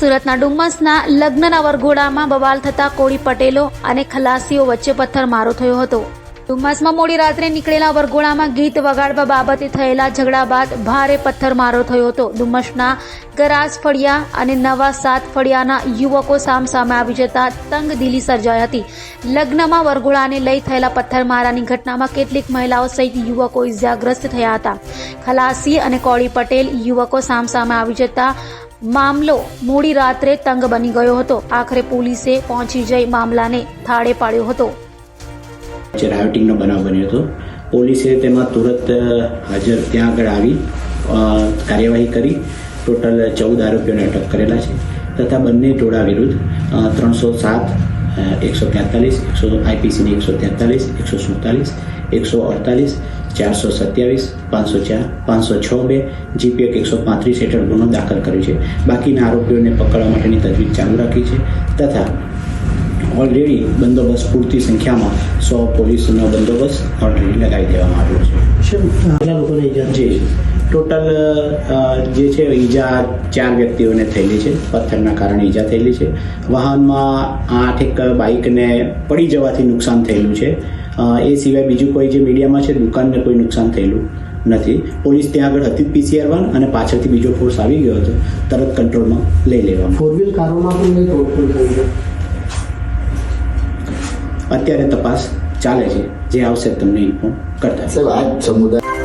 સુરતના ડુમ્મસના લગ્નના વરઘોડામાં બવાલ થતા કોળી પટેલો અને ખલાસીઓ વચ્ચે પથ્થરમારો થયો હતો. ડુમ્મસમાં મોડી રાત્રે નીકળેલા વરઘોડામાં ગીત વગાડવા બાબતે થયેલા ઝઘડા બાદ ભારે પથ્થરમારો થયો હતો. ડુમ્મસના ગરાસ ફળિયા અને નવા સાત ફળિયાના યુવકો સામસામે આવી જતા તંગદિલી સર્જાઈ હતી. લગ્નમાં વરઘોડાને લઈ થયેલા પથ્થરમારાની ઘટનામાં કેટલીક મહિલાઓ સહિત યુવકો ઇજાગ્રસ્ત થયા હતા. ખલાસી અને કોળી પટેલ યુવકો સામસામે આવી જતા મામલો મોડી રાત્રે તંગ બની ગયો હતો. આખરે પોલીસે પહોંચી જઈ મામલાને થાળે પાડ્યો હતો. રાયોટિંગનો બનાવ બન્યો હતો. પોલીસે તેમાં તુરંત હાજર ત્યાં આગળ આવી કાર્યવાહી કરી ટોટલ 14 આરોપીઓને અટક કરેલા છે તથા બંને ટોળા વિરુદ્ધ 307, 143, આઈપીસીની 143, 147, 148, 427, 504, 506(2) જીપીએક 135 હેઠળ ગુનો દાખલ કર્યો છે. બાકીના આરોપીઓને પકડવા માટેની તજવીજ ચાલુ રાખી છે તથા ઓલરેડી બંદોબસ્ત પૂરતી સંખ્યામાં 100 પોલીસનો બંદોબસ્ત ઓલરેડી લગાવી દેવામાં આવ્યો છે. જી ટોટલ જે છે ઈજા 4 વ્યક્તિઓને થયેલી છે. પથ્થરના કારણે ઈજા થયેલી છે. વાહનમાં 8 એક બાઇકને પડી જવાથી નુકસાન થયેલું છે. એ સિવાય બીજું કોઈ જે મીડિયામાં છે દુકાનને કોઈ નુકસાન થયેલું નથી. પોલીસ ત્યાં આગળ હતી PCR 1 અને પાછળથી બીજો ફોર્સ આવી ગયો હતો. તરત કંટ્રોલમાં લઈ લેવામાં. 4 વ્હીલ કારોમાં પણ તોડફોડ થઈ છે. અત્યારે તપાસ ચાલે છે. જે આવશે તમને ઇન્ફોર્મ કરતા. સાહેબ, આ સમુદાય